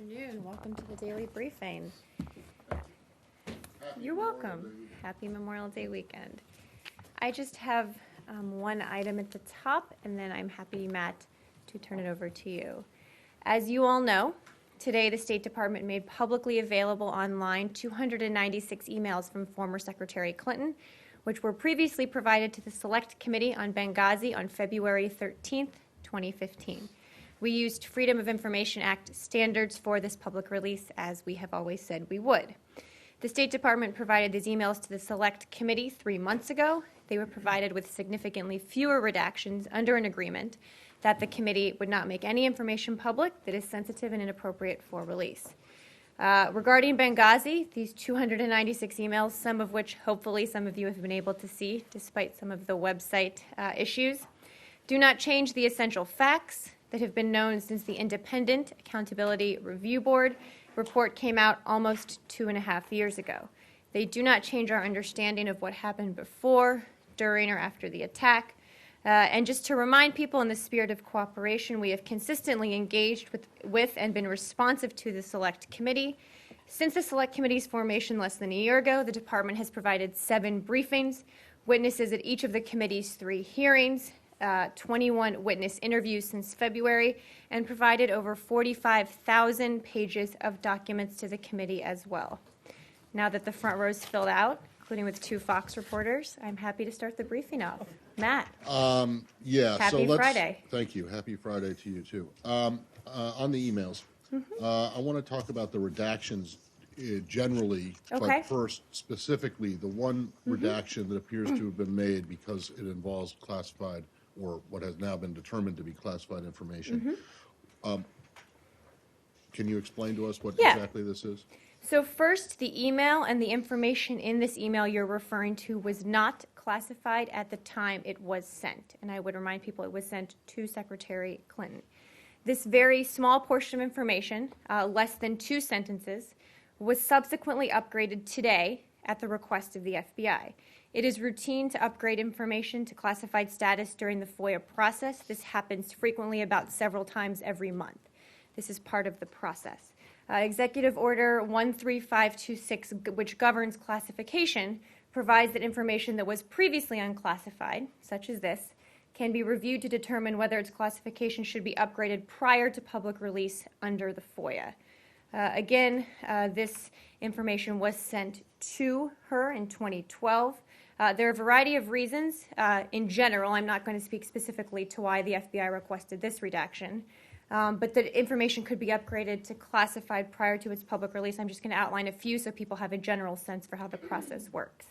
afternoon. Welcome to the daily briefing. You're welcome. Happy Memorial Day weekend. I just have one item at the top, and then I'm happy, Matt, to turn it over to you. As you all know, today the State Department made publicly available online 296 emails from former Secretary Clinton, which were previously provided to the Select Committee on Benghazi on February 13th, 2015. We used Freedom of Information Act standards for this public release, as we have always said we would. The State Department provided these emails to the Select Committee 3 months ago. They were provided with significantly fewer redactions under an agreement that the committee would not make any information public that is sensitive and inappropriate for release. Regarding Benghazi, these 296 emails, some of which hopefully some of you have been able to see despite some of the website issues, do not change the essential facts that have been known since the Independent Accountability Review Board report came out almost 2.5 years ago. They do not change our understanding of what happened before, during, or after the attack. And just to remind people, in the spirit of cooperation, we have consistently engaged with and been responsive to the Select Committee. Since the Select Committee's formation less than a year ago, the Department has provided 7 briefings, witnesses at each of the committee's 3 hearings, 21 witness interviews since February, and provided over 45,000 pages of documents to the committee as well. Now that the front row is filled out, including with 2 Fox reporters, I'm happy to start the briefing off. Matt. Yeah. Happy Friday. Thank you. Happy Friday to you too. On the emails, I want to talk about the redactions generally, Okay. but first specifically the one redaction that appears to have been made because it involves classified or what has now been determined to be classified information. Can you explain to us what exactly this is? So first, the email and the information in this email you're referring to was not classified at the time it was sent. And I would remind people it was sent to Secretary Clinton. This very small portion of information, less than 2 sentences, was subsequently upgraded today at the request of the FBI. It is routine to upgrade information to classified status during the FOIA process. This happens frequently, about several times every month. This is part of the process. Executive Order 13526, which governs classification, provides that information that was previously unclassified, such as this, can be reviewed to determine whether its classification should be upgraded prior to public release under the FOIA. Again, this information was sent to her in 2012. There are a variety of reasons. In general, I'm not going to speak specifically to why the FBI requested this redaction, but the information could be upgraded to classified prior to its public release. I'm just going to outline a few so people have a general sense for how the process works.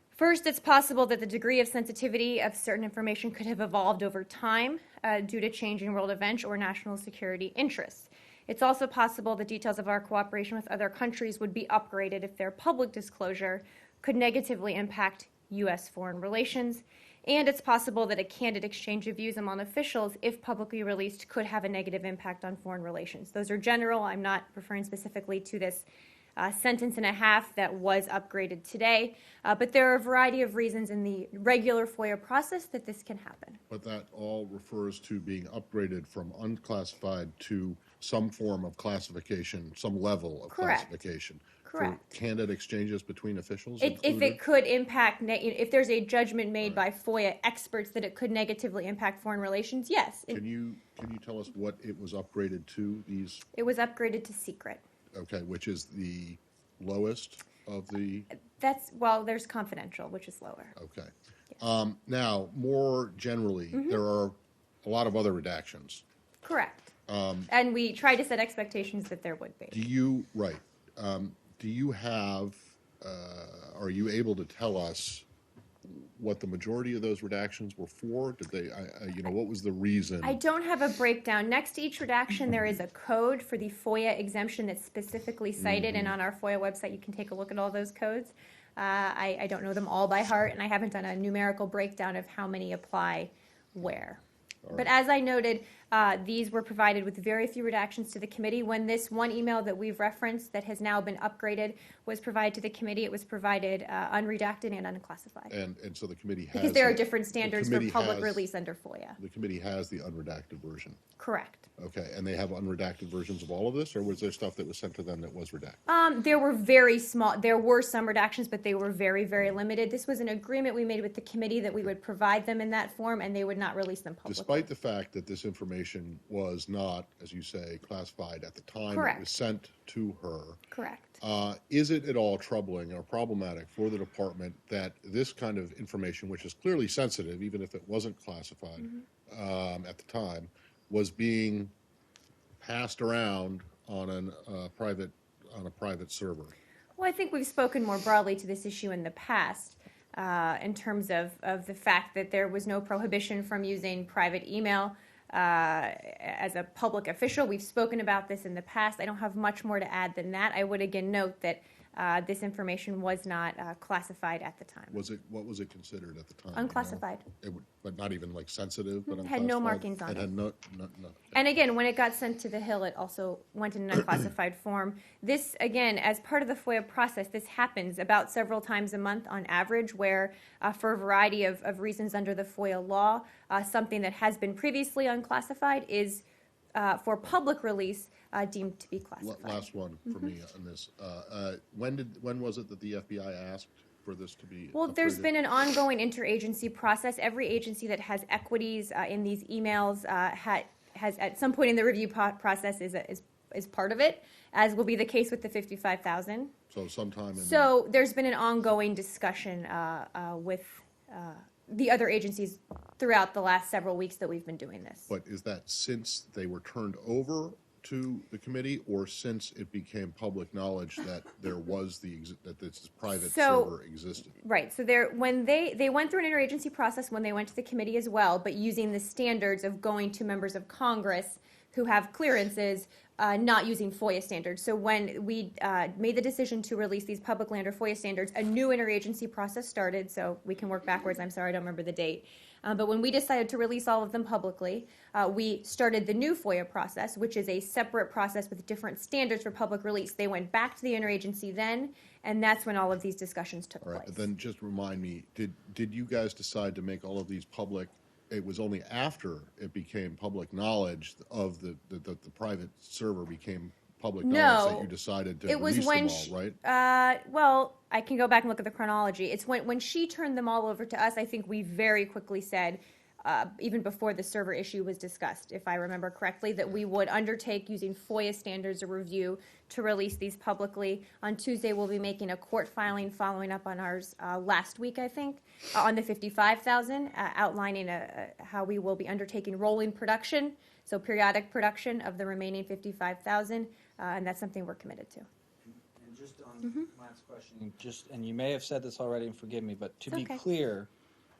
First, it's possible that the degree of sensitivity of certain information could have evolved over time due to changing world events or national security interests. It's also possible the details of our cooperation with other countries would be upgraded if their public disclosure could negatively impact U.S. foreign relations. And it's possible that a candid exchange of views among officials, if publicly released, could have a negative impact on foreign relations. Those are general. I'm not referring specifically to this sentence and a half that was upgraded today. But there are a variety of reasons in the regular FOIA process that this can happen. But that all refers to being upgraded from unclassified to some form of classification, some level of classification. Correct. For candid exchanges between officials? If it could impact, if there's a judgment made by FOIA experts that it could negatively impact foreign relations, yes. Can you tell us what it was upgraded to? It was upgraded to secret. Okay, which is the lowest of the... There's confidential, which is lower. Okay. Yes. Now, more generally, there are a lot of other redactions. Correct. And we tried to set expectations that there would be. Do you have, are you able to tell us what the majority of those redactions were for? Did they, what was the reason? I don't have a breakdown. Next to each redaction, there is a code for the FOIA exemption that's specifically cited, and on our FOIA website, you can take a look at all those codes. I don't know them all by heart, and I haven't done a numerical breakdown of how many apply where. But as I noted, These were provided with very few redactions to the committee. When this one email that we've referenced that has now been upgraded was provided to the committee, it was provided unredacted and unclassified. And so the committee has. Because there are different standards for committee public has- release under FOIA. The committee has the unredacted version. Correct. Okay, and they have unredacted versions of all of this, or was there stuff that was sent to them that was redacted? There were some redactions, but they were very, very limited. This was an agreement we made with the committee that we would provide them in that form and they would not release them publicly. Despite the fact that this information was not, as you say, classified at the time it Correct. was sent to her, Correct. is it at all troubling or problematic for the department that this kind of information, which is clearly sensitive, even if it wasn't classified at the time, was being passed around on a private server? Well, I think we've spoken more broadly to this issue in the past in terms of the fact that there was no prohibition from using private email as a public official. We've spoken about this in the past. I don't have much more to add than that. I would again note that this information was not classified at the time. What was it considered at the time? Unclassified. But not even like sensitive, but It had no unclassified? markings on It it. had no. And again, when it got sent to the Hill, it also went in an unclassified form. This, again, as part of the FOIA process, this happens about several times a month on average, where for a variety of reasons under the FOIA law, something that has been previously unclassified is for public release deemed to be classified. Last one for me on this. When was it that the FBI asked for this to be? Well, there's upgraded? been an ongoing interagency process. Every agency that has equities in these emails has, at some point in the review process, is part of it, as will be the case with the 55,000. So sometime in. So there's been an ongoing discussion with the other agencies throughout the last several weeks that we've been doing this. But is that since they were turned over to the committee, or since it became public knowledge that there was that this private server existed? Right. So when they went through an interagency process when they went to the committee as well, but using the standards of going to members of Congress who have clearances, not using FOIA standards. So when we made the decision to release these public land or FOIA standards, a new interagency process started. So we can work backwards. I'm sorry, I don't remember the date. But when we decided to release all of them publicly, we started the new FOIA process, which is a separate process with different standards for public release. They went back to the interagency then, and that's when all of these discussions took All right, place. then just remind me, did you guys decide to make all of these public? It was only after it became public knowledge of the private server became public knowledge that you decided to release them all, right? Well, I can go back and look at the chronology. It's when she turned them all over to us, I think we very quickly said, even before the server issue was discussed, if I remember correctly, that we would undertake using FOIA standards of review to release these publicly. On Tuesday, we'll be making a court filing following up on ours last week, I think, on the 55,000, outlining how we will be undertaking rolling production, so periodic production of the remaining 55,000, and that's something we're committed to. And just on Matt's question, and you may have said this already, and forgive me, but to It's be okay. clear,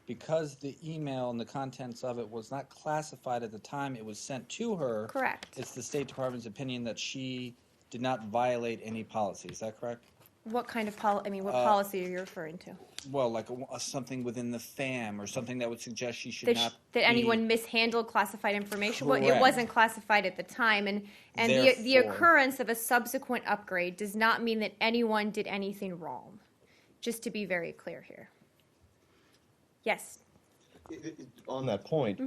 because the email and the contents of it was not classified at the time it was sent to her. Correct. It's the State Department's opinion that she did not violate any policy. Is that correct? What kind of what policy are you referring to? Well, like something within the FAM or something that would suggest she should That, not that be- anyone mishandled classified information? Well, it Correct. wasn't classified at the time, and the Therefore- occurrence of a subsequent upgrade does not mean that anyone did anything wrong. Just to be very clear here. Yes. On that point,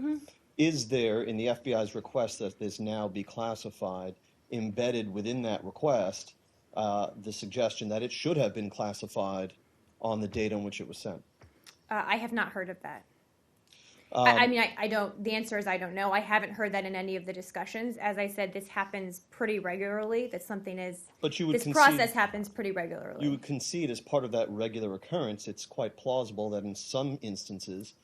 is there, in the FBI's request that this now be classified, embedded within that request, the suggestion that it should have been classified on the date on which it was sent? I have not heard of that. I mean, I don't, the answer is I don't know. I haven't heard that in any of the discussions. As I said, this happens pretty regularly, that something is, But you would this concede- process happens pretty regularly. You would concede as part of that regular occurrence, it's quite plausible that in some instances,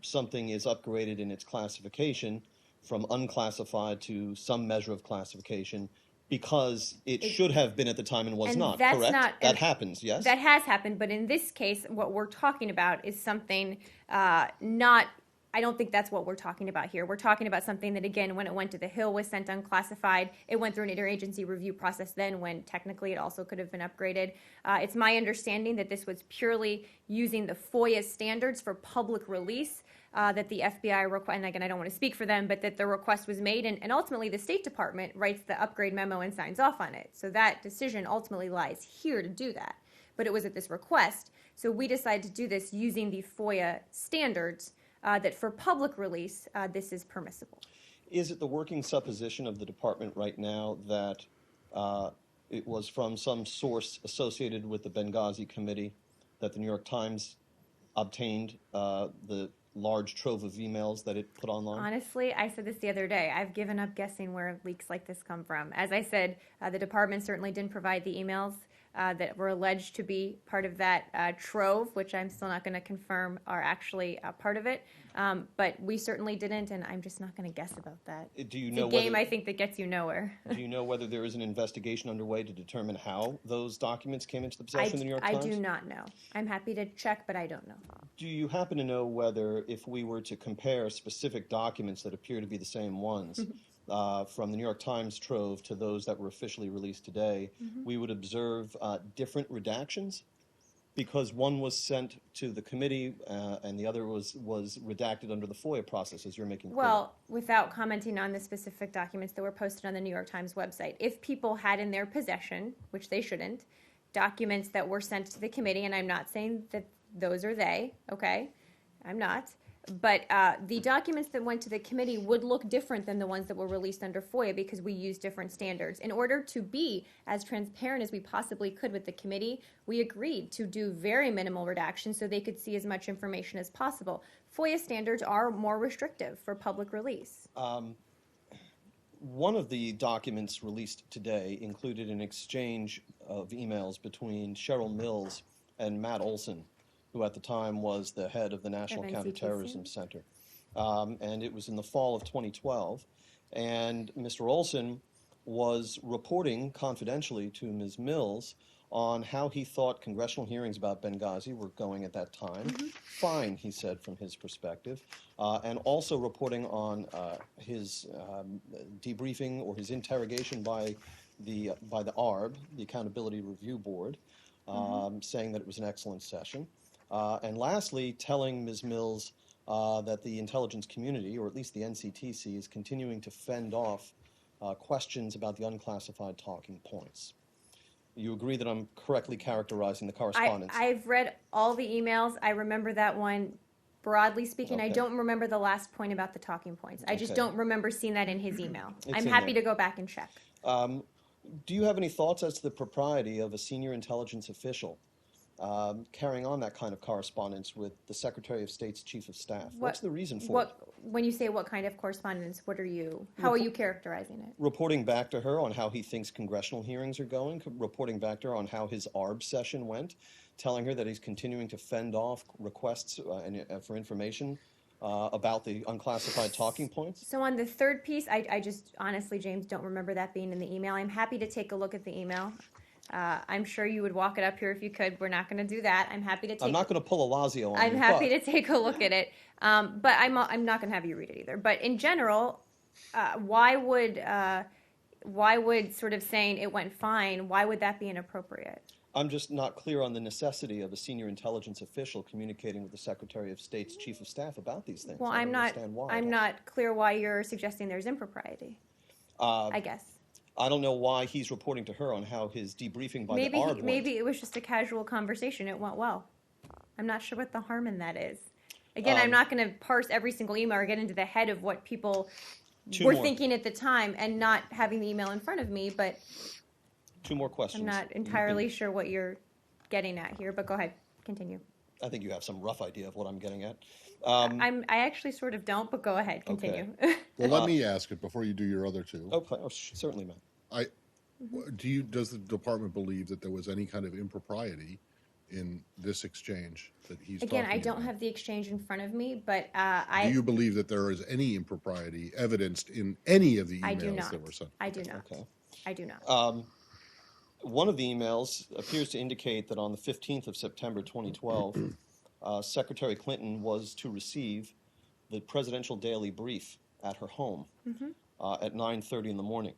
something is upgraded in its classification from unclassified to some measure of classification because it should have been at the time and was And not, that's correct? not- That happens, yes? That has happened, but in this case, what we're talking about is something not, I don't think that's what we're talking about here. We're talking about something that, again, when it went to the Hill was sent unclassified. It went through an interagency review process then when technically it also could have been upgraded. It's my understanding that this was purely using the FOIA standards for public release. that the FBI request, and again, I don't want to speak for them, but that the request was made, and ultimately the State Department writes the upgrade memo and signs off on it. So that decision ultimately lies here to do that. But it was at this request. So we decided to do this using the FOIA standards that for public release, this is permissible. Is it the working supposition of the department right now that it was from some source associated with the Benghazi Committee that the New York Times obtained the large trove of emails that it put online? Honestly, I said this the other day. I've given up guessing where leaks like this come from. As I said, the department certainly didn't provide the emails that were alleged to be part of that trove, which I'm still not going to confirm are actually part of it. But we certainly didn't, and I'm just not going to guess about that. Do you It's know a game, whether, I think, that gets you nowhere. do you know whether there is an investigation underway to determine how those documents came into the possession of the New York I Times? do not know. I'm happy to check, but I don't know. Do you happen to know whether, if we were to compare specific documents that appear to be the same ones from the New York Times trove to those that were officially released today, we would observe different redactions? Because one was sent to the committee and the other was redacted under the FOIA process, as you're making clear. Well, without commenting on the specific documents that were posted on the New York Times website, if people had in their possession, which they shouldn't, documents that were sent to the committee, and I'm not saying that those are they, okay? I'm not. But the documents that went to the committee would look different than the ones that were released under FOIA because we use different standards. In order to be as transparent as we possibly could with the committee, we agreed to do very minimal redactions so they could see as much information as possible. FOIA standards are more restrictive for public release. One of the documents released today included an exchange of emails between Cheryl Mills and Matt Olson, who at the time was the head of the National Of Counterterrorism NCTC. Center. And it was in the fall of 2012. And Mr. Olson was reporting confidentially to Ms. Mills on how he thought congressional hearings about Benghazi were going at that time. Fine, he said from his perspective. And also reporting on his debriefing or his interrogation by the ARB, the Accountability Review Board, saying that it was an excellent session. And lastly, telling Ms. Mills that the intelligence community, or at least the NCTC, is continuing to fend off questions about the unclassified talking points. You agree that I'm correctly characterizing the correspondence? I've read all the emails. I remember that one. Broadly speaking, I Okay. don't remember the last point about the talking points. I just Okay. don't remember seeing that in his email. It's I'm in happy there. to go back and check. Do you have any thoughts as to the propriety of a senior intelligence official carrying on that kind of correspondence with the Secretary of State's Chief of Staff? What's the reason for it? When you say what kind of correspondence, how are you characterizing it? Reporting back to her on how he thinks congressional hearings are going, reporting back to her on how his ARB session went, telling her that he's continuing to fend off requests for information about the unclassified talking points? So on the third piece, I just honestly, James, don't remember that being in the email. I'm happy to take a look at the email. I'm sure you would walk it up here if you could. We're not going to do that. I'm happy to take. I'm not going to pull a Lazio on you. I'm happy to take a look at it, but I'm not going to have you read it either. But in general, why would sort of saying it went fine? Why would that be inappropriate? I'm just not clear on the necessity of a senior intelligence official communicating with the Secretary of State's Chief of Staff about these things. Well, I I'm don't not. understand why. I'm not clear why you're suggesting there's impropriety. I guess. I don't know why he's reporting to her on how his debriefing by the ARB went. Maybe it was just a casual conversation. It went well. I'm not sure what the harm in that is. Again, I'm not going to parse every single email or get into the head of what people were more. thinking at the time and not having the email in front of me, but Two more questions. I'm not entirely sure what you're getting at here, but go ahead. Continue. I think you have some rough idea of what I'm getting at. I actually sort of don't, but go ahead. Continue. Well, let me ask it before you do your other two. Okay, certainly, Matt. Does the department believe that there was any kind of impropriety in this exchange that he's Again, talking I don't about? have the exchange in front of me, but Do you believe that there is any impropriety evidenced in any of the I do emails not. that were sent? I do not. Okay. I do not. One of the emails appears to indicate that on the 15th of September 2012, Secretary Clinton was to receive the presidential daily brief at her home at 9:30 in the morning.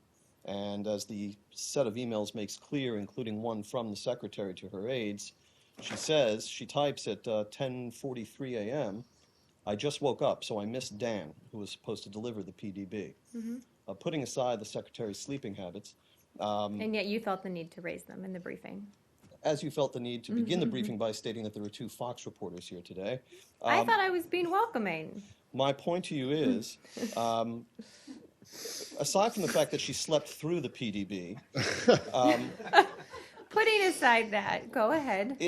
And as the set of emails makes clear, including one from the secretary to her aides, she types at 10:43 a.m., I just woke up, so I missed Dan, who was supposed to deliver the PDB. Putting aside the Secretary's sleeping habits, And yet you felt the need to raise them in the briefing. as you felt the need to begin the briefing by stating that there were 2 Fox reporters here today, I thought I was being welcoming. my point to you is, aside from the fact that she slept through the PDB, Putting aside that, go ahead.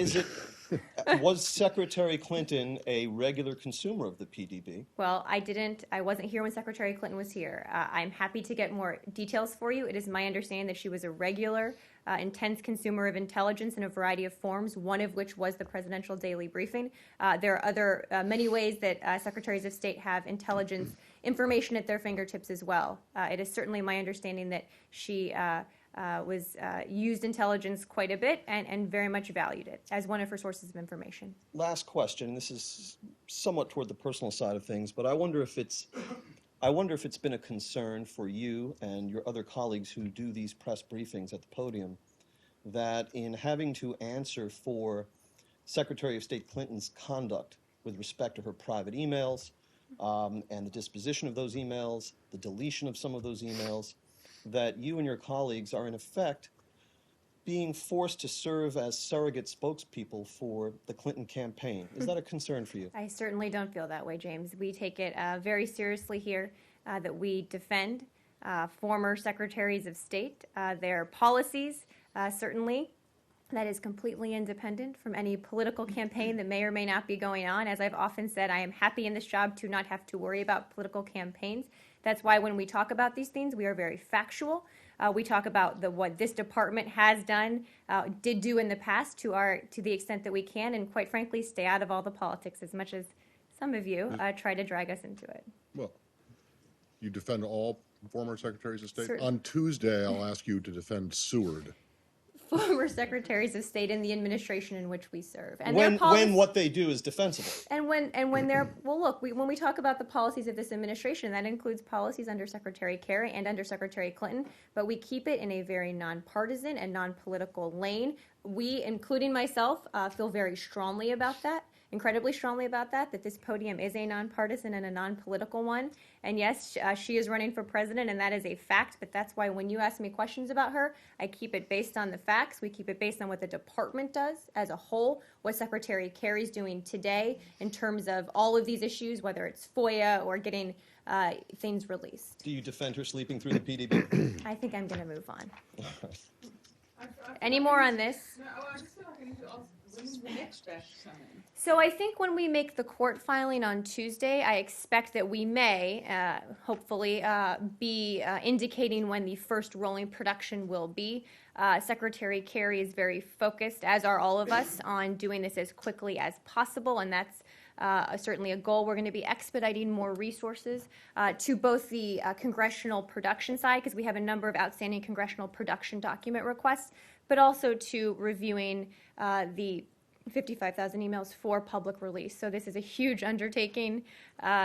was Secretary Clinton a regular consumer of the PDB? Well, I wasn't here when Secretary Clinton was here. I'm happy to get more details for you. It is my understanding that she was a regular, intense consumer of intelligence in a variety of forms, one of which was the presidential daily briefing. There are other many ways that secretaries of state have intelligence information at their fingertips as well. It is certainly my understanding that she used intelligence quite a bit and very much valued it as one of her sources of information. Last question, and this is somewhat toward the personal side of things, but I wonder if it's been a concern for you and your other colleagues who do these press briefings at the podium that in having to answer for Secretary of State Clinton's conduct with respect to her private emails and the disposition of those emails, the deletion of some of those emails, that you and your colleagues are in effect being forced to serve as surrogate spokespeople for the Clinton campaign. Is that a concern for you? I certainly don't feel that way, James. We take it very seriously here that we defend former secretaries of state, their policies, certainly. That is completely independent from any political campaign that may or may not be going on. As I've often said, I am happy in this job to not have to worry about political campaigns. That's why when we talk about these things, we are very factual. We talk about what this department has done, did do in the past to the extent that we can, and quite frankly, stay out of all the politics as much as some of you try to drag us into it. Well, you defend all former secretaries of state? Certain- On Tuesday, I'll ask you to defend Seward. Former secretaries of state in the administration in which we serve, and When their policies, what they do is defensible. and when they're well, look, when we talk about the policies of this administration, that includes policies under Secretary Kerry and under Secretary Clinton, but we keep it in a very nonpartisan and non-political lane. We, including myself, feel very strongly about that. Incredibly strongly about that this podium is a nonpartisan and a non-political one. And yes, she is running for president, and that is a fact, but that's why when you ask me questions about her, I keep it based on the facts. We keep it based on what the department does as a whole, what Secretary Kerry's doing today in terms of all of these issues, whether it's FOIA or getting things released. Do you defend her sleeping through the PDB? I think I'm going to move on. Any more on this? No, I just feel like I need to ask, when's the next batch coming? So I think when we make the court filing on Tuesday, I expect that we may, hopefully, be indicating when the first rolling production will be. Secretary Kerry is very focused, as are all of us, on doing this as quickly as possible, and that's certainly a goal. We're going to be expediting more resources to both the congressional production side, because we have a number of outstanding congressional production document requests, but also to reviewing the 55,000 emails for public release. So this is a huge undertaking,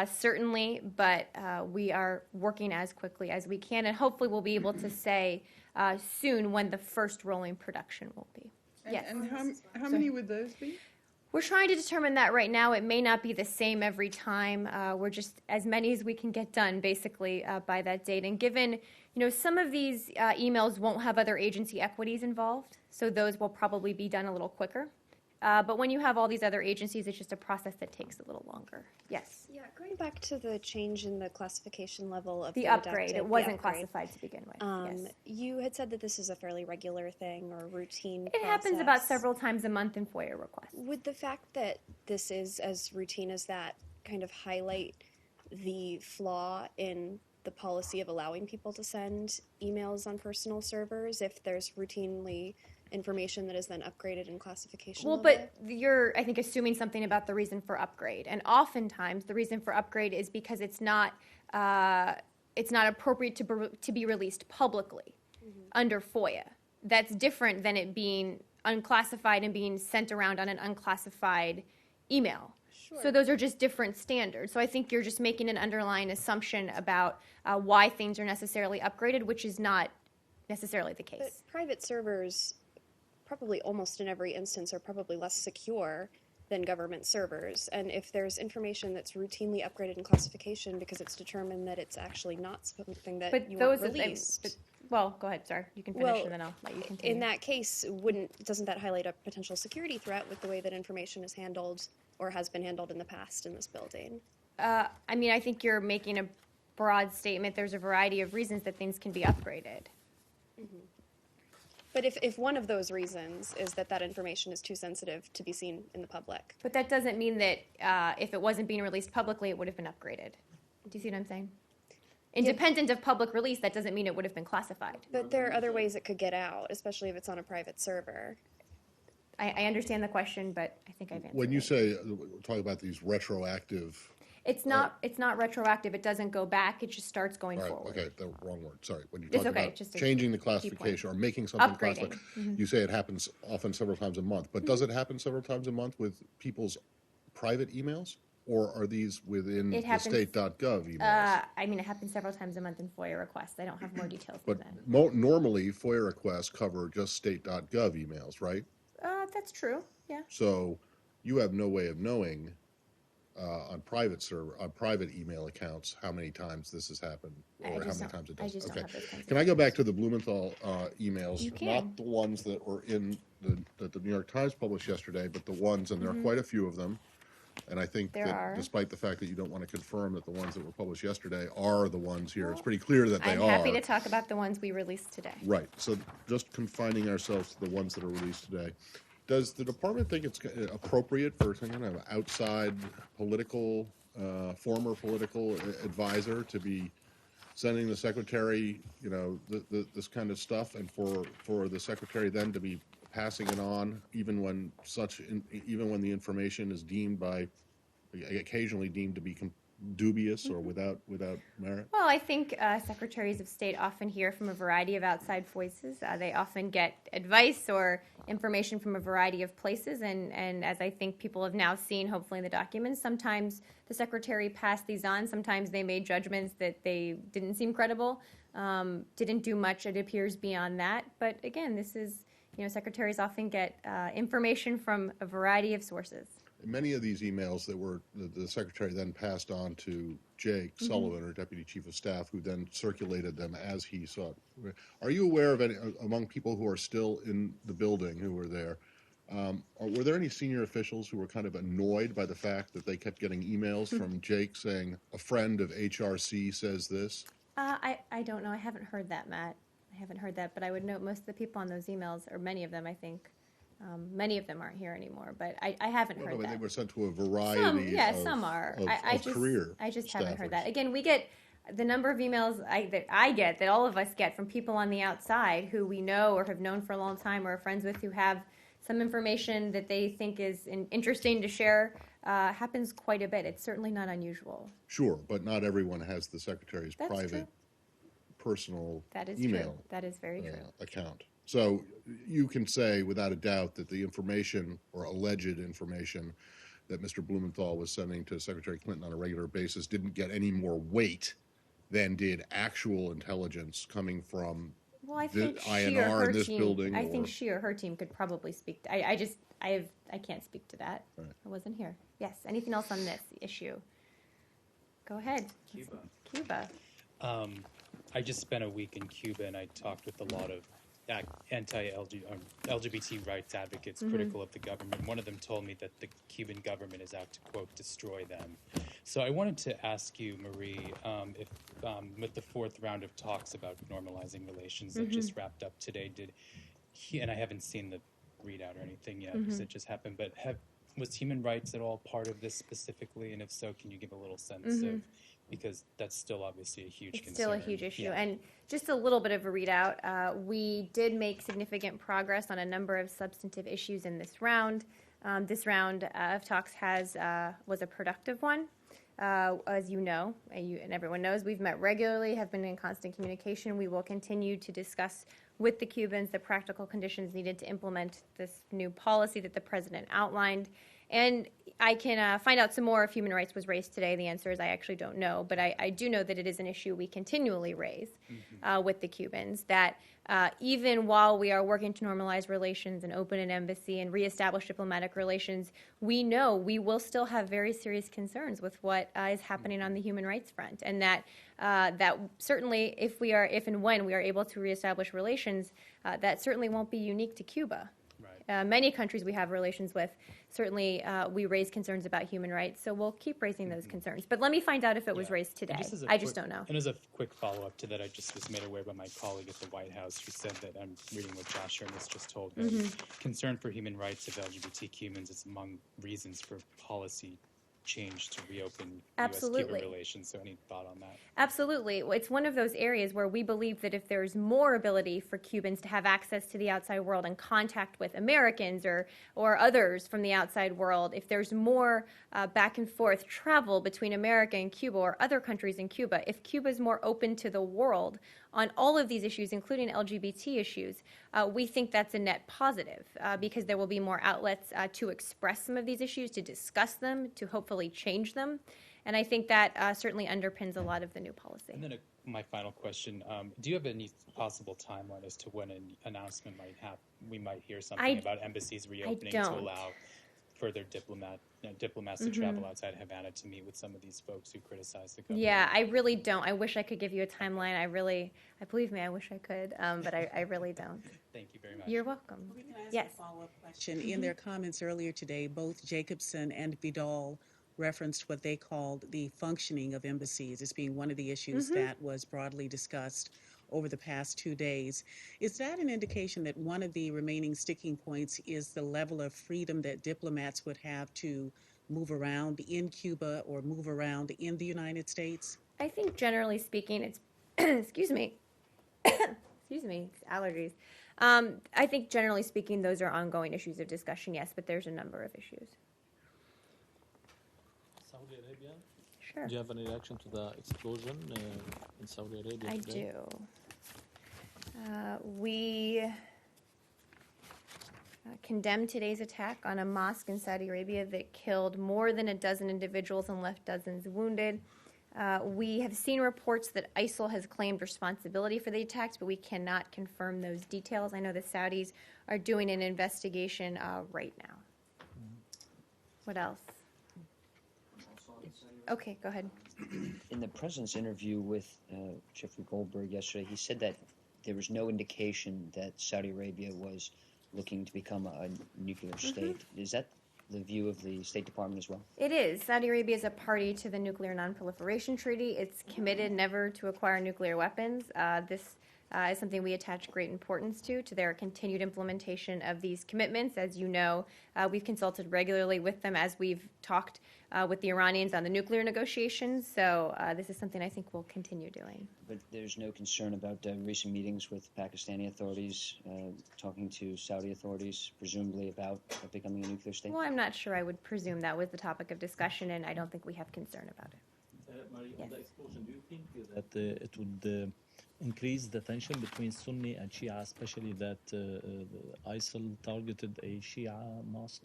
certainly, but we are working as quickly as we can, and hopefully we'll be able to say soon when the first rolling production will be. Yes. And how many would those be? We're trying to determine that right now. It may not be the same every time. We're just as many as we can get done, basically, by that date. And given, some of these emails won't have other agency equities involved, so those will probably be done a little quicker. But when you have all these other agencies, it's just a process that takes a little longer. Yes. Yeah, going back to the change in the classification level of The the upgrade. redacted, It the wasn't upgrade. classified to begin with. Yes. You had said that this is a fairly regular thing or routine It happens about process. several times a month in FOIA requests. Would the fact that this is as routine as that kind of highlight the flaw in the policy of allowing people to send emails on personal servers if there's routinely information that is then upgraded in classification Well, level? but you're, I think, assuming something about the reason for upgrade. And oftentimes, the reason for upgrade is because it's not appropriate to be released publicly under FOIA. That's different than it being unclassified and being sent around on an unclassified email. Sure. So those are just different standards. So I think you're just making an underlying assumption about why things are necessarily upgraded, which is not necessarily the case. But private servers, probably almost in every instance, are probably less secure than government servers. And if there's information that's routinely upgraded in classification because it's determined that it's actually not something that But you want those, released, well, go ahead, sorry, you can finish Well, and then I'll let you continue. in that case, doesn't that highlight a potential security threat with the way that information is handled or has been handled in the past in this building? I mean, I think you're making a broad statement. There's a variety of reasons that things can be upgraded. But if one of those reasons is that that information is too sensitive to be seen in the public, But that doesn't mean that if it wasn't being released publicly, it would have been upgraded. Do you see what I'm saying? Independent of public release, that doesn't mean it would have been classified. but there are other ways it could get out, especially if it's on a private server. I understand the question, but I think I've answered When you it. say, talk about these retroactive, It's not retroactive. It doesn't go back. It just starts going all right, forward. okay, the wrong word, sorry. When you It's talk okay, about just a changing the key point. classification or making something Upgrading. classified, you say it happens often several times a month, but does it happen several times a month with people's private emails? Or are these within It the happens- state.gov emails? I mean, it happens several times a month in FOIA requests. I don't have more details But than that. normally FOIA requests cover just state.gov emails, right? That's true. Yeah. So you have no way of knowing on private email accounts how many times this has happened I or how just many don't- times it I does. just don't Okay. have those kinds of Can I go back to the Blumenthal emails? You can. Not the ones that were in that the New York Times published yesterday, but the ones, and there are quite a few of them. And I think There that are. despite the fact that you don't want to confirm that the ones that were published yesterday are the ones here, it's pretty clear that they I'm are. happy to talk about the ones we released today. Right, so just confining ourselves to the ones that are released today. Does the department think it's appropriate for some kind of outside political, former political advisor to be sending the secretary, this kind of stuff, and for the secretary then to be passing it on, even when the information is occasionally deemed to be dubious or without merit? Well, I think secretaries of state often hear from a variety of outside voices. They often get advice or information from a variety of places. And as I think people have now seen, hopefully in the documents, sometimes the secretary passed these on. Sometimes they made judgments that they didn't seem credible, didn't do much, it appears, beyond that. But again, this is, secretaries often get information from a variety of sources. Many of these emails that were the secretary then passed on to Jake Sullivan, our deputy chief of staff, who then circulated them as he saw it. Are you aware of any among people who are still in the building who were there? Were there any senior officials who were kind of annoyed by the fact that they kept getting emails from Jake saying a friend of HRC says this? I don't know. I haven't heard that, Matt. I haven't heard that, but I would note most of the people on those emails, or many of them, I think, many of them aren't here anymore, but I haven't heard No, that. they were sent to a variety Some are. of career I just haven't heard that. staffers. Again, we get the number of emails that I get, that all of us get from people on the outside who we know or have known for a long time or are friends with, who have some information that they think is interesting to share. Happens quite a bit. It's certainly not unusual. Sure, but not everyone has the secretary's That's private true. personal That is email true. That is very true. account. So you can say without a doubt that the information or alleged information that Mr. Blumenthal was sending to Secretary Clinton on a regular basis didn't get any more weight than did actual intelligence coming from Well, I the think she or INR her in this team. building. I or- think she or her team could probably speak. I can't speak to that. Right. I wasn't here. Yes. Anything else on this issue? Go ahead. Cuba. Cuba. I just spent a week in Cuba, and I talked with a lot of anti-LGBT rights advocates critical of the government. One of them told me that the Cuban government is out to, quote, destroy them. So I wanted to ask you, Marie, if with the fourth round of talks about normalizing relations that just wrapped up today, and I haven't seen the readout or anything yet because it just happened, but was human rights at all part of this specifically? And if so, can you give a little sense of, because that's still obviously a huge It's concern. still a huge issue. Yeah. And just a little bit of a readout. We did make significant progress on a number of substantive issues in this round. This round of talks was a productive one. As you know, and everyone knows, we've met regularly, have been in constant communication. We will continue to discuss with the Cubans the practical conditions needed to implement this new policy that the president outlined. And I can find out some more if human rights was raised today. The answer is I actually don't know, but I do know that it is an issue we continually raise with the Cubans, that even while we are working to normalize relations and open an embassy and reestablish diplomatic relations, we know we will still have very serious concerns with what is happening on the human rights front, and that certainly if and when we are able to reestablish relations, that certainly won't be unique to Cuba. Many countries we have relations with, certainly we raise concerns about human rights, so we'll keep raising those concerns. But let me find out if it was raised today. I just don't know. And as a quick follow-up to that, I just was made aware by my colleague at the White House who said that, I'm reading what Josh Sherman has just told me, concern for human rights of LGBT Cubans is among reasons for policy change to reopen U.S.-Cuban relations. So any thought on that? Absolutely. It's one of those areas where we believe that if there's more ability for Cubans to have access to the outside world and contact with Americans or others from the outside world, if there's more back and forth travel between America and Cuba or other countries in Cuba, if Cuba is more open to the world on all of these issues, including LGBT issues, we think that's a net positive because there will be more outlets to express some of these issues, to discuss them, to hopefully change them. And I think that certainly underpins a lot of the new policy. And then my final question, do you have any possible timeline as to when an announcement might happen? We might hear something about embassies reopening to allow further diplomats to travel outside Havana to meet with some of these folks who criticize the government? Yeah, I really don't. I wish I could give you a timeline. Believe me, I wish I could, but I really don't. Thank you very much. You're welcome. We can ask Yes. a follow-up question. In their comments earlier today, both Jacobson and Vidal referenced what they called the functioning of embassies as being one of the issues that was broadly discussed over the past 2 days. Is that an indication that one of the remaining sticking points is the level of freedom that diplomats would have to move around in Cuba or move around in the United States? I think generally speaking, it's, excuse me, excuse me, it's allergies. I think generally speaking, those are ongoing issues of discussion, yes, but there's a number of issues. Saudi Arabia? Sure. Do you have any reaction to the explosion in Saudi Arabia I today? do. We condemned today's attack on a mosque in Saudi Arabia that killed more than a dozen individuals and left dozens wounded. We have seen reports that ISIL has claimed responsibility for the attacks, but we cannot confirm those details. I know the Saudis are doing an investigation right now. What else? Okay, go ahead. In the president's interview with Jeffrey Goldberg yesterday, he said that there was no indication that Saudi Arabia was looking to become a nuclear state. Is that the view of the State Department as well? It is. Saudi Arabia is a party to the Nuclear Non-Proliferation Treaty. It's committed never to acquire nuclear weapons. This is something we attach great importance to their continued implementation of these commitments. As you know, we've consulted regularly with them as we've talked with the Iranians on the nuclear negotiations. So this is something I think we'll continue doing. But there's no concern about recent meetings with Pakistani authorities, talking to Saudi authorities, presumably about becoming a nuclear state? Well, I'm not sure I would presume that was the topic of discussion, and I don't think we have concern about it. Marie, Yes. on the explosion, do you think that it would increase the tension between Sunni and Shia, especially that ISIL targeted a Shia mosque?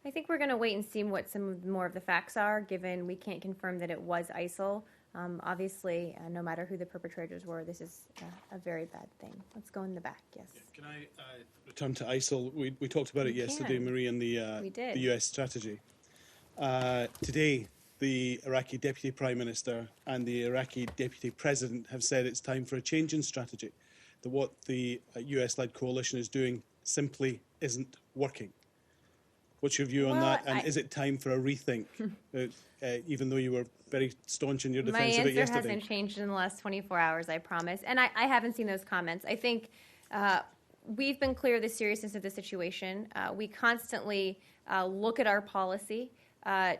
I think we're going to wait and see what some more of the facts are, given we can't confirm that it was ISIL. Obviously, no matter who the perpetrators were, this is a very bad thing. Let's go in the back, yes. Can I return to ISIL? We talked about it You yesterday, can. Marie, in We the did. US strategy. Today, the Iraqi Deputy Prime Minister and the Iraqi Deputy President have said it's time for a change in strategy, that what the US-led coalition is doing simply isn't working. What's your view on Well, that? And is it time for a rethink, even though you were very staunch in your My defense of it answer yesterday? hasn't changed in the last 24 hours, I promise. And I haven't seen those comments. I think we've been clear of the seriousness of the situation. We constantly look at our policy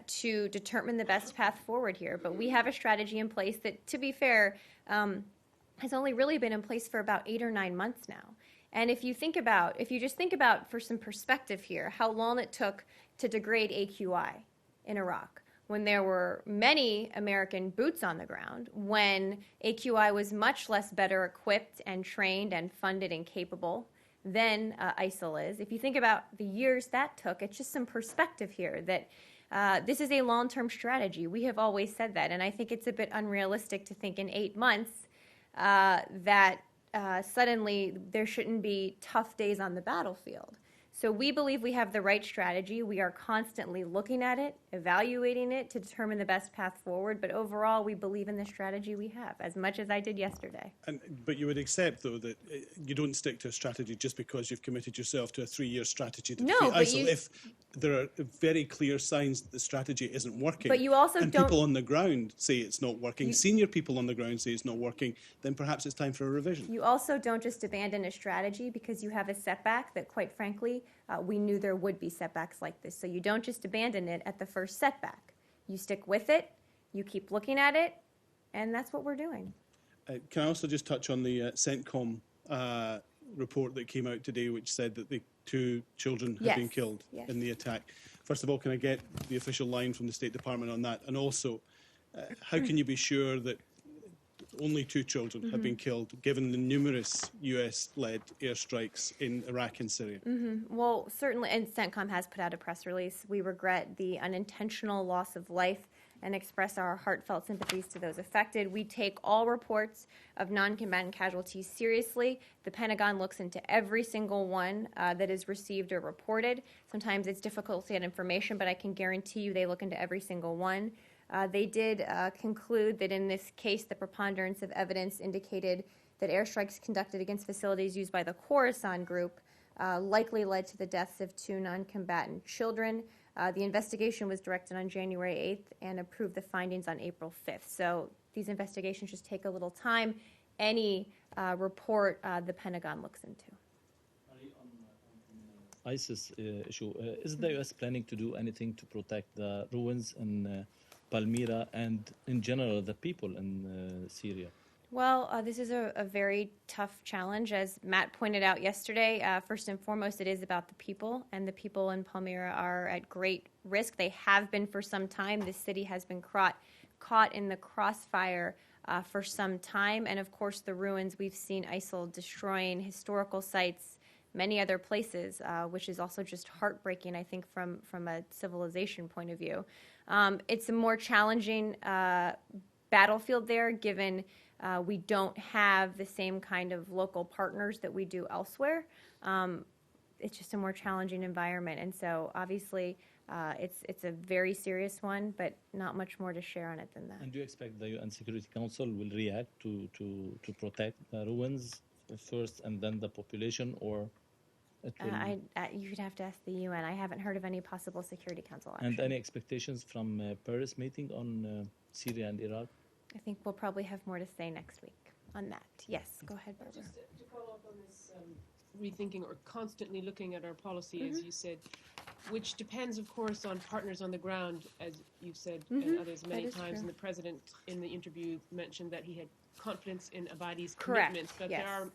to determine the best path forward here. But we have a strategy in place that, to be fair, has only really been in place for about 8 or 9 months now. And if you just think about, for some perspective here, how long it took to degrade AQI in Iraq, when there were many American boots on the ground, when AQI was much less better equipped and trained and funded and capable than ISIL is. If you think about the years that took, it's just some perspective here that this is a long-term strategy. We have always said that, and I think it's a bit unrealistic to think in 8 months that suddenly there shouldn't be tough days on the battlefield. So we believe we have the right strategy. We are constantly looking at it, evaluating it to determine the best path forward. But overall, we believe in the strategy we have, as much as I did yesterday. But you would accept, though, that you don't stick to a strategy just because you've committed yourself to a 3-year strategy to defeat ISIL. If there are very clear signs that the strategy isn't working, but you also and don't, people on the ground say it's not working, senior people on the ground say it's not working, then perhaps it's time for a revision. You also don't just abandon a strategy because you have a setback that, quite frankly, we knew there would be setbacks like this. So you don't just abandon it at the first setback. You stick with it, you keep looking at it, and that's what we're doing. Can I also just touch on the CENTCOM report that came out today, which said that the 2 children had been killed in the attack? First of all, can I get the official line from the State Department on that? And also, how can you be sure that only 2 children have been killed, given the numerous US-led airstrikes in Iraq and Syria? Well, certainly, and CENTCOM has put out a press release. We regret the unintentional loss of life and express our heartfelt sympathies to those affected. We take all reports of non-combatant casualties seriously. The Pentagon looks into every single one that is received or reported. Sometimes it's difficult to get information, but I can guarantee you they look into every single one. They did conclude that in this case, the preponderance of evidence indicated that airstrikes conducted against facilities used by the Khorasan group likely led to the deaths of 2 non-combatant children. The investigation was directed on January 8th and approved the findings on April 5th. So these investigations just take a little time. Any report the Pentagon looks into. ISIS issue. Is the U.S. planning to do anything to protect the ruins in Palmyra and, in general, the people in Syria? Well, this is a very tough challenge. As Matt pointed out yesterday, first and foremost, it is about the people, and the people in Palmyra are at great risk. They have been for some time. This city has been caught in the crossfire for some time, and of course the ruins, we've seen ISIL destroying historical sites, many other places, which is also just heartbreaking, I think, from a civilization point of view. It's a more challenging battlefield there, given we don't have the same kind of local partners that we do elsewhere. It's just a more challenging environment, and so obviously it's a very serious one, but not much more to share on it than that. And do you expect the UN Security Council will react to protect the ruins first and then the population, or it will... You'd have to ask the UN. I haven't heard of any possible Security Council action. And any expectations from Paris meeting on Syria and Iraq? I think we'll probably have more to say next week on that. Yes, go ahead, Barbara. Just to follow up on this rethinking or constantly looking at our policy, as you said, which depends, of course, on partners on the ground, as you've said and others many times. And the President, in the interview, mentioned that he had confidence in Abadi's commitment, but there are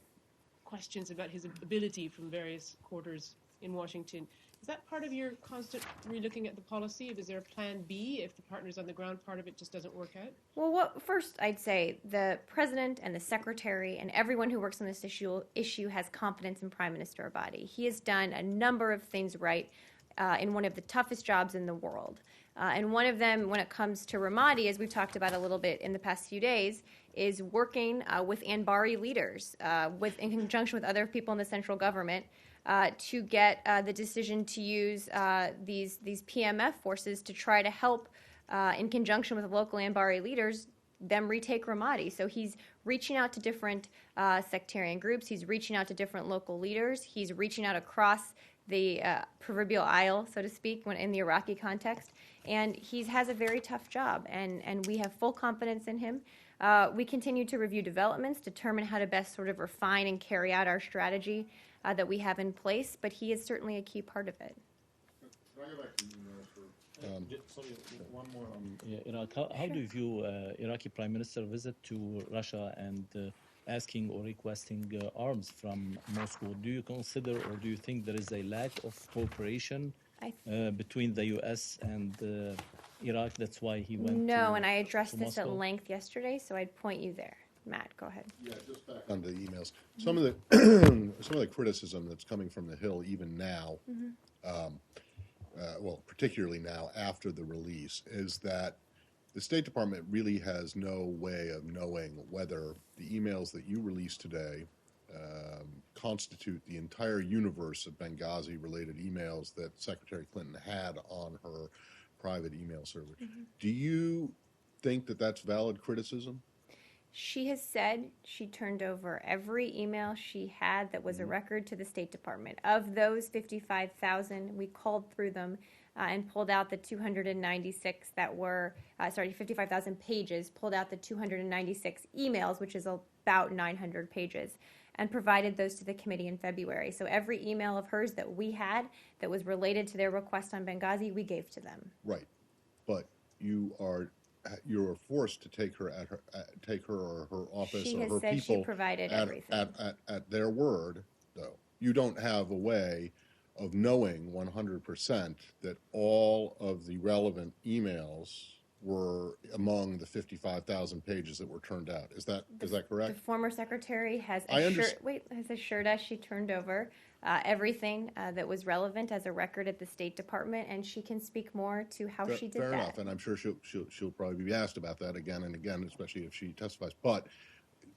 questions about his ability from various quarters in Washington. Is that part of your constant relooking at the policy? Is there a plan B if the partners on the ground part of it just doesn't work out? Well, first I'd say the President and the Secretary and everyone who works on this issue has confidence in Prime Minister Abadi. He has done a number of things right in one of the toughest jobs in the world. And one of them, when it comes to Ramadi, as we've talked about a little bit in the past few days, is working with Anbari leaders, in conjunction with other people in the central government, to get the decision to use these PMF forces to try to help, in conjunction with local Anbari leaders, them retake Ramadi. So he's reaching out to different sectarian groups. He's reaching out to different local leaders. He's reaching out across the proverbial aisle, so to speak, when in the Iraqi context. And he has a very tough job, and we have full confidence in him. We continue to review developments, determine how to best sort of refine and carry out our strategy that we have in place, but he is certainly a key part of it. Sorry, one more on Iraq. How do you view Iraqi Prime Minister visit to Russia and asking or requesting arms from Moscow? Do you consider or do you think there is a lack of cooperation between the U.S. and Iraq? That's why he went No, and I addressed this at length yesterday, so I'd point you there. Matt, go ahead. Yeah, just back on the emails. Some of the some of the criticism that's coming from the Hill even now, well, particularly now after the release, is that the State Department really has no way of knowing whether the emails that you released today constitute the entire universe of Benghazi-related emails that Secretary Clinton had on her private email server. Do you think that that's valid criticism? She has said she turned over every email she had that was a record to the State Department. Of those 55,000, we called through them and pulled out the 296 that were, 55,000 pages, pulled out the 296 emails, which is about 900 pages, and provided those to the committee in February. So every email of hers that we had that was related to their request on Benghazi, we gave to them. Right, but you're forced to take her or her office She or has her said people she provided everything. at their word, though. You don't have a way of knowing 100% that all of the relevant emails were among the 55,000 pages that were turned out. Is that The correct? former secretary has I assured us she turned over everything that was relevant as a record at the State Department, and she can speak more to how she did Fair that. enough, and I'm sure she'll probably be asked about that again and again, especially if she testifies. But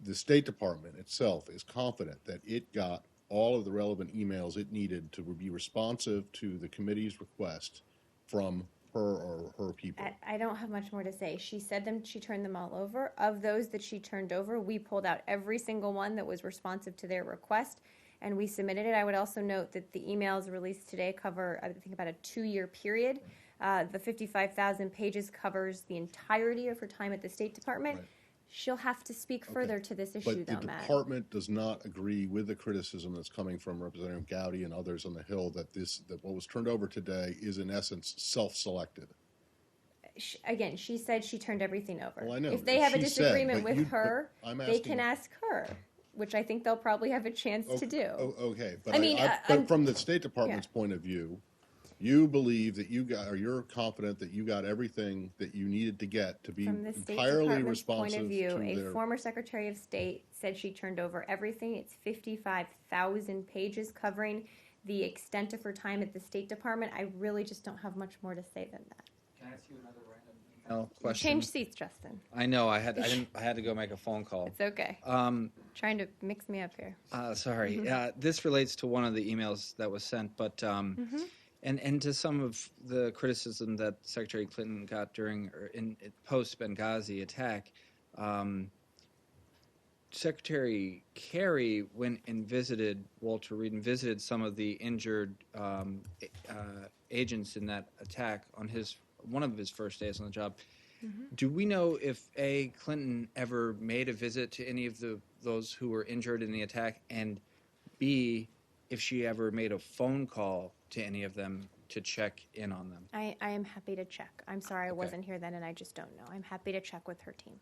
the State Department itself is confident that it got all of the relevant emails it needed to be responsive to the committee's request from her or her people. I don't have much more to say. She said she turned them all over. Of those that she turned over, we pulled out every single one that was responsive to their request, and we submitted it. I would also note that the emails released today cover, I think, about a 2-year period. The 55,000 pages covers the entirety of her time at the State Department. Right. She'll have to speak further to this issue, But the though, Matt. department does not agree with the criticism that's coming from Representative Gowdy and others on the Hill that what was turned over today is in essence self-selected. Again, she said she turned everything over. Well, I know. If they have a She said, disagreement but with her, I'm they can asking- ask her, which I think they'll probably have a chance to do. Okay, but I mean, but from the State Department's point of view, you believe that you're confident that you got everything that you needed to get to be From the State entirely Department's point responsive of view, to a their. former Secretary of State said she turned over everything. It's 55,000 pages covering the extent of her time at the State Department. I really just don't have much more to say than that. Can I ask you another random email question? Change seats, Justin. I know. I had to go make a phone call. It's okay. Trying to mix me up here. Sorry. This relates to one of the emails that was sent, but and to some of the criticism that Secretary Clinton got during or in post Benghazi attack. Secretary Kerry went and visited Walter Reed and visited some of the injured agents in that attack on one of his first days on the job. Do we know if A, Clinton ever made a visit to any of those who were injured in the attack, and B, if she ever made a phone call to any of them to check in on them? I am happy to check. I'm sorry I Okay. wasn't here then and I just don't know. I'm happy to check with her team.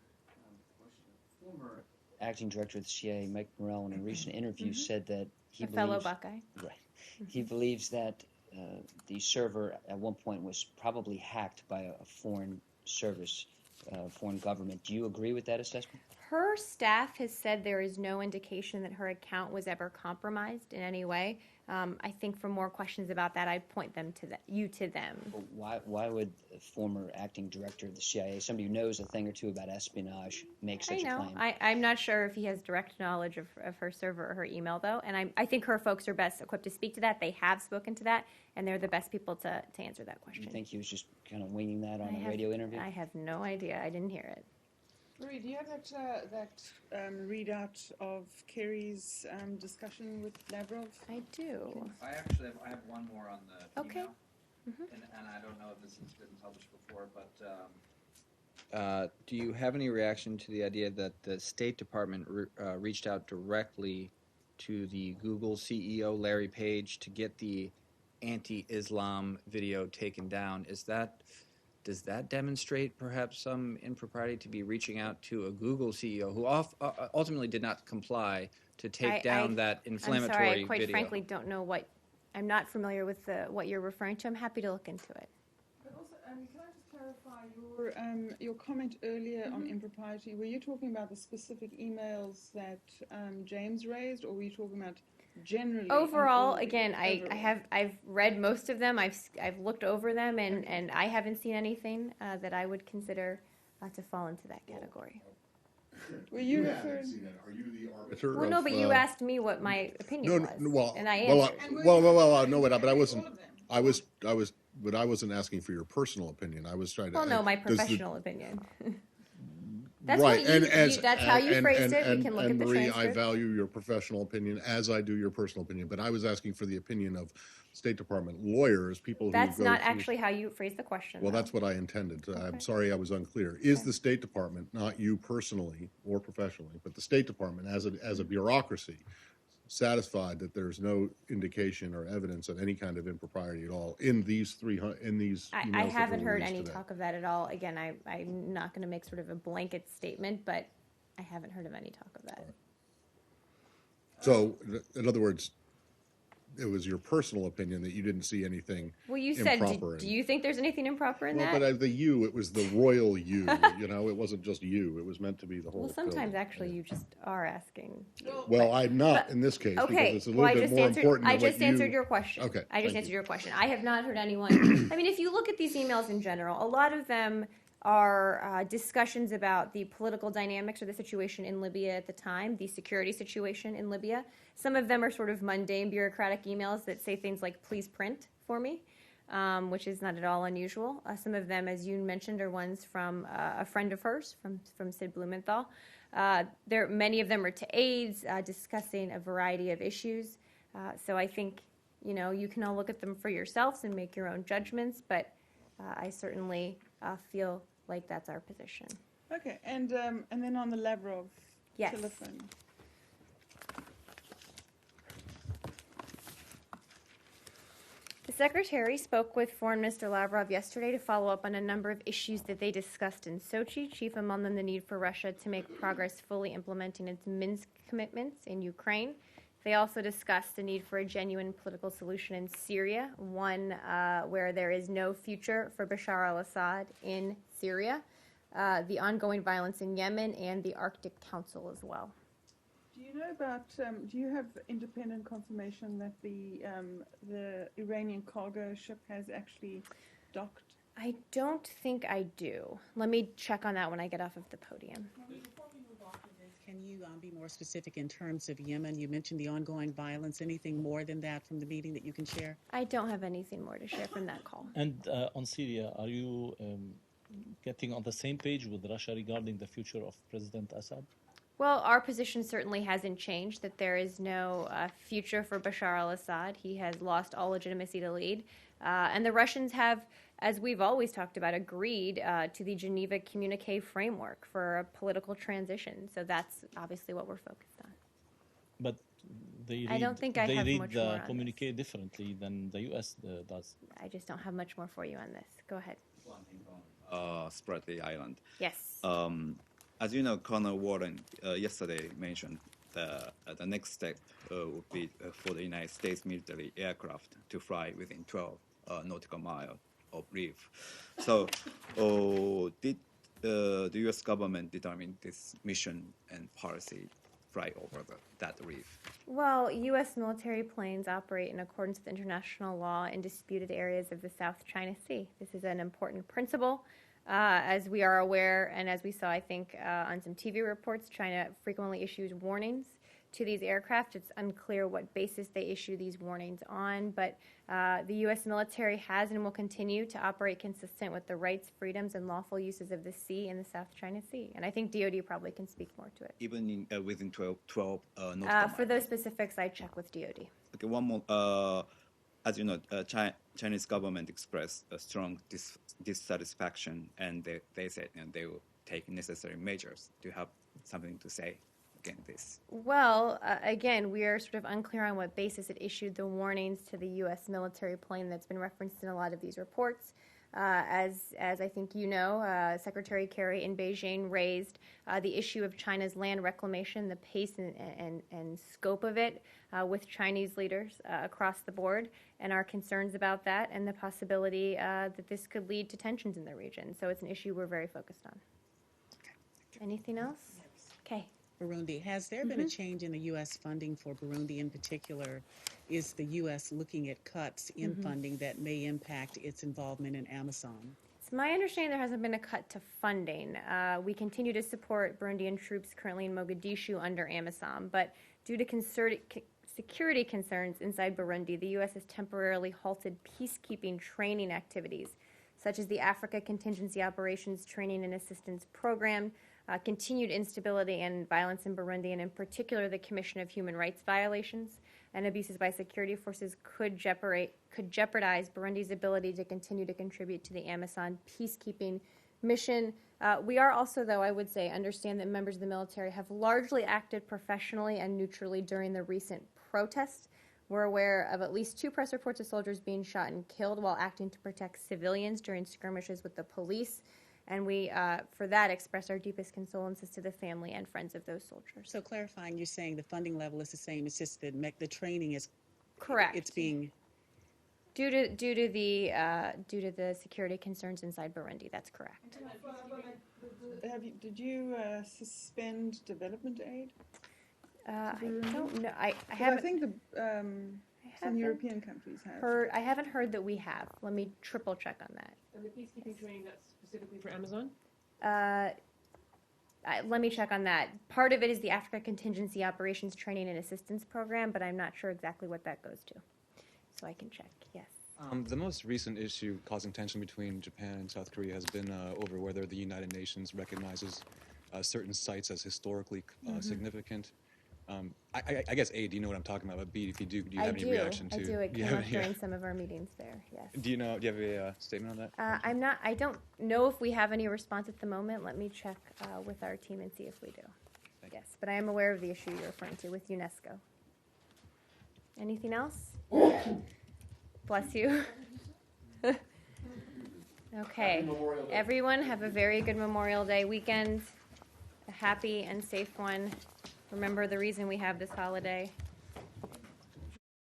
Former acting director of the CIA, Mike Morrell, in a recent interview said that he A fellow believes, Buckeye. right, he believes that the server at one point was probably hacked by a foreign service, foreign government. Do you agree with that assessment? Her staff has said there is no indication that her account was ever compromised in any way. I think for more questions about that, I'd point you to them. But why would a former acting director of the CIA, somebody who knows a thing or two about espionage, make such I know. a claim? I'm not sure if he has direct knowledge of her server or her email, though, and I think her folks are best equipped to speak to that. They have spoken to that, and they're the best people to answer that Do you question. think he was just kind of winging that on a radio interview? I have no idea. I didn't hear it. Marie, do you have that readout of Kerry's discussion with Lavrov? I do. I have one more on the Okay. email, and I don't know if this has been published before, but do you have any reaction to the idea that the State Department reached out directly to the Google CEO Larry Page to get the anti-Islam video taken down? Does that demonstrate perhaps some impropriety to be reaching out to a Google CEO who ultimately did not comply to take down that inflammatory I'm sorry, I quite video? frankly don't know I'm not familiar with what you're referring to. I'm happy to look into it. But also, can I just clarify your comment earlier on impropriety? Were you talking about the specific emails that James raised, or were you talking about generally? on Overall, all the- again, overall? I've read most of them. I've looked over them, and I haven't seen anything that I would consider to fall into that category. Were you referring? Are you the arbiter? Well, no, but you asked me what my opinion was, and I answered. No, but I wasn't. I was, but I wasn't asking for your personal opinion. I was trying to. Well, no, my does the- professional opinion. That's right, what that's how you phrased it. We can look at the Marie, I transcript. value your professional opinion as I do your personal opinion, but I was asking for the opinion of State Department lawyers, people who That's go not through- actually how you phrased the question. Well, though. that's what I intended. Okay. I'm sorry I was unclear. Is the State Department, not you personally or professionally, but the State Department as a bureaucracy, satisfied that there's no indication or evidence of any kind of impropriety at all in these emails I that haven't were heard released any today? talk of that at all. Again, I'm not going to make sort of a blanket statement, but I haven't heard of any talk of that. So, in other words, it was your personal opinion that you didn't see anything Well, you said, improper do you think there's anything improper in Well, that? but the you, it was the royal you. It wasn't just you. It was meant to be the whole. Well, sometimes building. actually you just are asking. Well, I'm not But- in this case Okay, because it's a well, little bit more important. I than what just answered you- your question. Okay, I just thank answered you. your question. I have not heard anyone. I mean, if you look at these emails in general, a lot of them are discussions about the political dynamics or the situation in Libya at the time, the security situation in Libya. Some of them are sort of mundane bureaucratic emails that say things like, please print for me, which is not at all unusual. Some of them, as you mentioned, are ones from a friend of hers, from Sid Blumenthal. Many of them are to aides, discussing a variety of issues. So I think, you can all look at them for yourselves and make your own judgments, but I certainly feel like that's our position. Okay, and then on the Lavrov Yes. telephone. The Secretary spoke with Foreign Minister Lavrov yesterday to follow up on a number of issues that they discussed in Sochi, chief among them the need for Russia to make progress fully implementing its Minsk commitments in Ukraine. They also discussed the need for a genuine political solution in Syria, one where there is no future for Bashar al-Assad in Syria, the ongoing violence in Yemen, and the Arctic Council as well. Do you know about? Do you have independent confirmation that the Iranian cargo ship has actually docked? I don't think I do. Let me check on that when I get off of the podium. Can you be more specific in terms of Yemen? You mentioned the ongoing violence. Anything more than that from the meeting that you can share? I don't have anything more to share from that call. And on Syria, are you getting on the same page with Russia regarding the future of President Assad? Well, our position certainly hasn't changed, that there is no future for Bashar al-Assad. He has lost all legitimacy to lead. And the Russians have, as we've always talked about, agreed to the Geneva Communique framework for a political transition. So that's obviously what we're focused on. But they I read, don't think I they have read much more the on communique differently than the U.S. Does. I just don't have much more for you on this. Go ahead. Spratly Island. Yes. As you know, Colonel Warren yesterday mentioned the next step would be for the United States military aircraft to fly within 12 nautical miles of reef. So, did the U.S. government determine this mission and policy fly over that reef? Well, U.S. military planes operate in accordance with international law in disputed areas of the South China Sea. This is an important principle. As we are aware, and as we saw, I think, on some TV reports, China frequently issues warnings to these aircraft. It's unclear what basis they issue these warnings on, but the U.S. military has and will continue to operate consistent with the rights, freedoms, and lawful uses of the sea in the South China Sea. And I think DoD probably can speak more to it. Even within 12 nautical miles? For those specifics, I check with DoD. Okay, one more. As you know, Chinese government expressed a strong dissatisfaction, and they said they will take necessary measures. Do you have something to say against this? Well, again, we are sort of unclear on what basis it issued the warnings to the U.S. military plane that's been referenced in a lot of these reports. As I think you know, Secretary Kerry in Beijing raised the issue of China's land reclamation, the pace and scope of it with Chinese leaders across the board, and our concerns about that and the possibility that this could lead to tensions in the region. So it's an issue we're very focused on. Anything else? Okay. Burundi. Has there been a change in the U.S. funding for Burundi in particular? Is the U.S. looking at cuts in funding that may impact its involvement in Amazon? It's my understanding there hasn't been a cut to funding. We continue to support Burundian troops currently in Mogadishu under Amazon, but due to security concerns inside Burundi, the U.S. has temporarily halted peacekeeping training activities, such as the Africa Contingency Operations Training and Assistance Program. Continued instability and violence in Burundi, and in particular the commission of human rights violations and abuses by security forces could jeopardize Burundi's ability to continue to contribute to the Amazon peacekeeping mission. We are also, though, I would say, understand that members of the military have largely acted professionally and neutrally during the recent protests. We're aware of at least 2 press reports of soldiers being shot and killed while acting to protect civilians during skirmishes with the police. And we, for that, express our deepest condolences to the family and friends of those soldiers. So clarifying, you're saying the funding level is the same, it's just that the training is... Correct. It's being... Due to the security concerns inside Burundi, that's correct. Did you suspend development aid? I don't know. I I haven't think some European countries have. I haven't heard that we have. Let me triple check on that. And the peacekeeping training, that's specifically for Amazon? Let me check on that. Part of it is the Africa Contingency Operations Training and Assistance Program, but I'm not sure exactly what that goes to. So I can check, yes. The most recent issue causing tension between Japan and South Korea has been over whether the United Nations recognizes certain sites as historically significant. I guess, A, do you know what I'm talking about? But B, if you do you have any reaction to? I do. It came up during some of our meetings there, yes. Do you have a statement on that? I don't know if we have any response at the moment. Let me check with our team and see if we do. Yes, but I am aware of the issue you're referring to with UNESCO. Anything else? Bless you. Okay. Everyone have a very good Memorial Day weekend. A happy and safe one. Remember the reason we have this holiday.